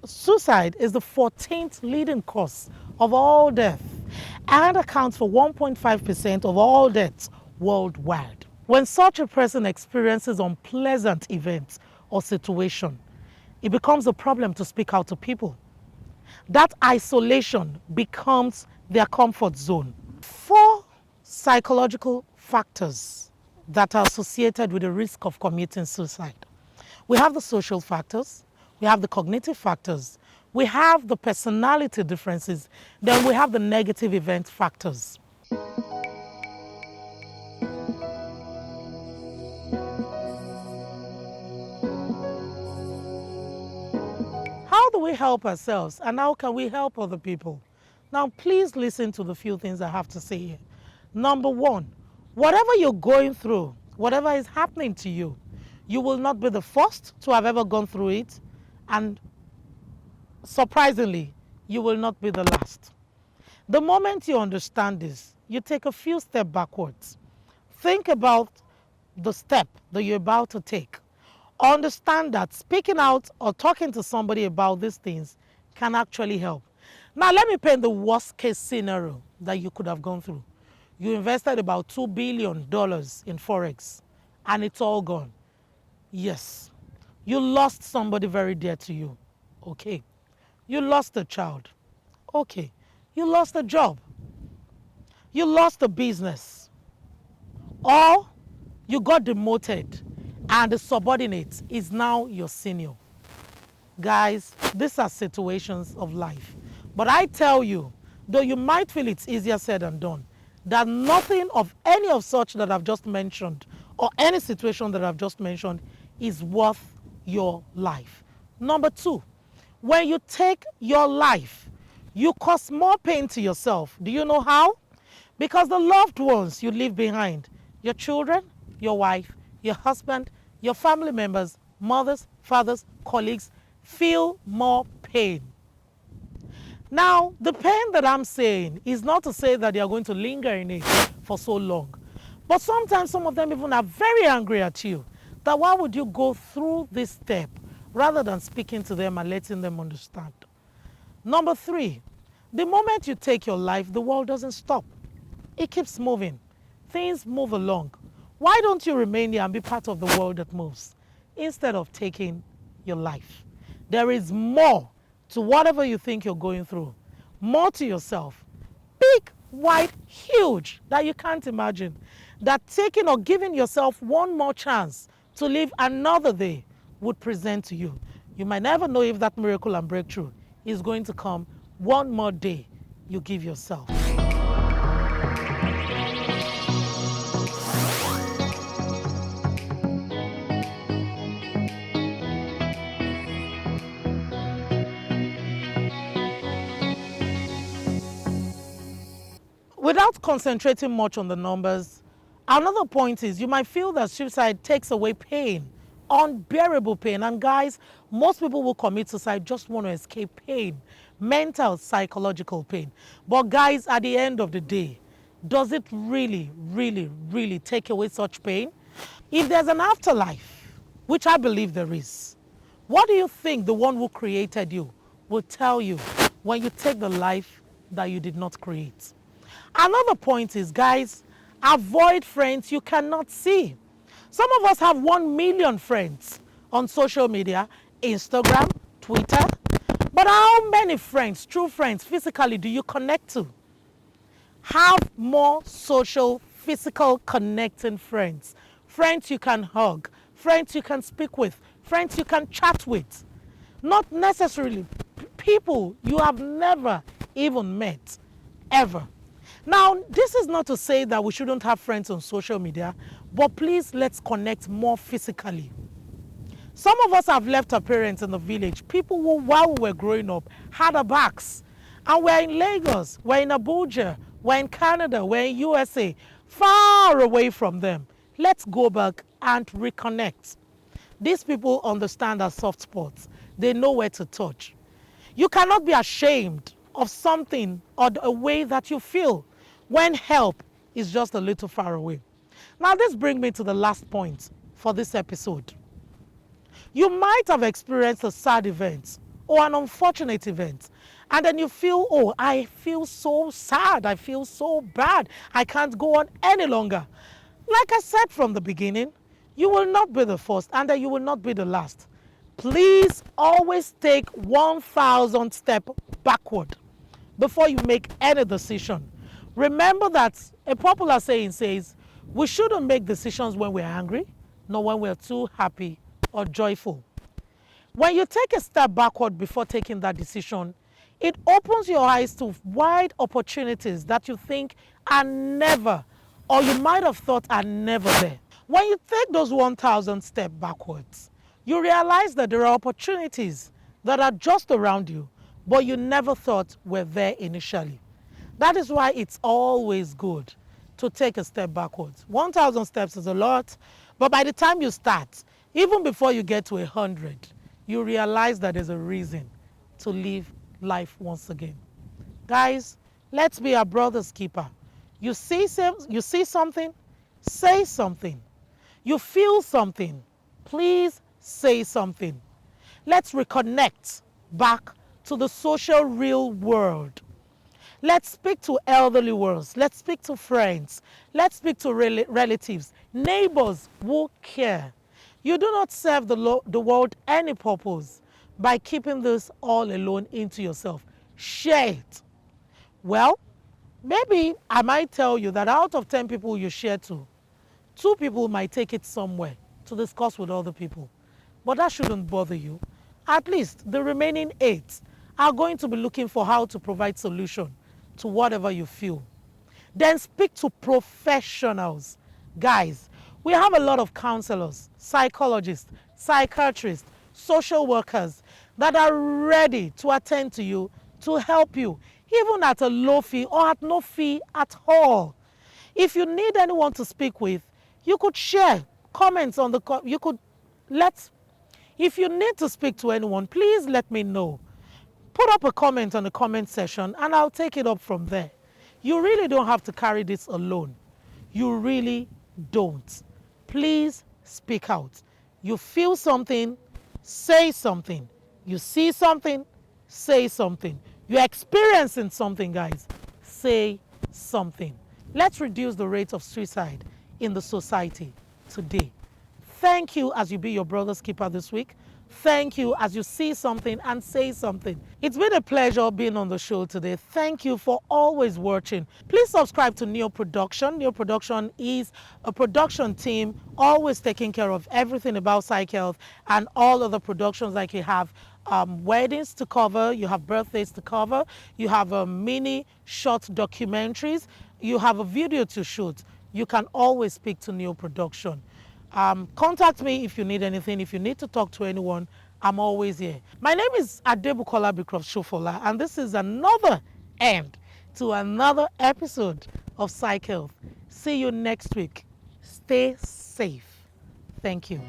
Suicide is the 14th leading cause of all death and accounts for 1.5% of all deaths worldwide. When such a person experiences unpleasant events or situation, it becomes a problem to speak out to people. That isolation becomes their comfort zone. 4 psychological factors that are associated with the risk of committing suicide. We have the social factors, we have the cognitive factors, we have the personality differences, then we have the negative event factors. How do we help ourselves and how can we help other people? Now, please listen to the few things I have to say here. Number 1, whatever you're going through, whatever is happening to you, you will not be the first to have ever gone through it, and surprisingly, you will not be the last. The moment you understand this, you take a few steps backwards. Think about the step that you're about to take. Understand that speaking out or talking to somebody about these things can actually help. Now, let me paint the worst case scenario that you could have gone through. You invested about $2 billion in Forex and it's all gone. Yes, you lost somebody very dear to you. Okay. You lost a child. Okay. You lost a job. You lost a business. Or you got demoted and the subordinate is now your senior. Guys, these are situations of life. But I tell you, though you might feel it's easier said than done, that nothing of any of such that I've just mentioned or any situation that I've just mentioned is worth your life. Number 2, when you take your life, you cause more pain to yourself. Do you know how? Because the loved ones you leave behind, your children, your wife, your husband, your family members, mothers, fathers, colleagues, feel more pain. Now, the pain that I'm saying is not to say that they are going to linger in it for so long. But sometimes some of them even are very angry at you. That why would you go through this step rather than speaking to them and letting them understand? Number 3, the moment you take your life, the world doesn't stop. It keeps moving. Things move along. Why don't you remain here and be part of the world that moves instead of taking your life? There is more to whatever you think you're going through. More to yourself. Big, wide, huge, that you can't imagine. That taking or giving yourself one more chance to live another day would present to you. You might never know if that miracle and breakthrough is going to come one more day you give yourself. Without concentrating much on the numbers, another point is you might feel that suicide takes away pain, unbearable pain. And guys, most people who commit suicide just want to escape pain, mental, psychological pain. But guys, at the end of the day, does it really, really, really take away such pain? If there's an afterlife, which I believe there is, what do you think the one who created you will tell you when you take the life that you did not create? Another point is, guys, avoid friends you cannot see. Some of us have 1 million friends on social media, Instagram, Twitter. But how many friends, true friends, physically do you connect to? Have more social, physical connecting friends. Friends you can hug, friends you can speak with, friends you can chat with. Not necessarily people you have never even met, ever. Now, this is not to say that we shouldn't have friends on social media, but please let's connect more physically. Some of us have left our parents in the village, people who, while we were growing up, had our backs. And we're in Lagos, we're in Abuja, we're in Canada, we're in USA, far away from them. Let's go back and reconnect. These people understand our soft spots. They know where to touch. You cannot be ashamed of something or a way that you feel when help is just a little far away. Now, this brings me to the last point for this episode. You might have experienced a sad event or an unfortunate event. And then you feel, oh, I feel so sad. I feel so bad. I can't go on any longer. Like I said from the beginning, you will not be the first and then you will not be the last. Please always take 1,000 steps backward before you make any decision. Remember that a popular saying says, we shouldn't make decisions when we're angry, nor when we're too happy or joyful. When you take a step backward before taking that decision, it opens your eyes to wide opportunities that you think are never, or you might have thought are never there. When you take those 1,000 steps backwards, you realize that there are opportunities that are just around you, but you never thought were there initially. That is why it's always good to take a step backwards. 1,000 steps is a lot, but by the time you start, even before you get to 100, you realize that there's a reason to live life once again. Guys, let's be our brother's keeper. You see something, say something. You feel something, please say something. Let's reconnect back to the social real world. Let's speak to elderly ones. Let's speak to friends. Let's speak to relatives, neighbors who care. You do not serve the world any purpose by keeping this all alone into yourself. Share it. Well, maybe I might tell you that out of 10 people you share to, 2 people might take it somewhere to discuss with other people. But that shouldn't bother you. At least the remaining 8 are going to be looking for how to provide solution to whatever you feel. Then speak to professionals. Guys, we have a lot of counselors, psychologists, psychiatrists, social workers that are ready to attend to you, to help you, even at a low fee or at no fee at all. If you need anyone to speak with, you could share comments on the, if you need to speak to anyone, please let me know. Put up a comment on the comment section and I'll take it up from there. You really don't have to carry this alone. You really don't. Please speak out. You feel something, say something. You see something, say something. You're experiencing something, guys, say something. Let's reduce the rate of suicide in the society today. Thank you as you be your brother's keeper this week. Thank you as you see something and say something. It's been a pleasure being on the show today. Thank you for always watching. Please subscribe to Neo Production. Neo Production is a production team always taking care of everything about Psyche Health and all other productions. Like you have weddings to cover, you have birthdays to cover, you have mini short documentaries, you have a video to shoot. You can always speak to Neo Production. Contact me if you need anything. If you need to talk to anyone, I'm always here. My name is Adebukola Bicroft Shofola, and this is another end to another episode of Psyche Health. See you next week. Stay safe. Thank you.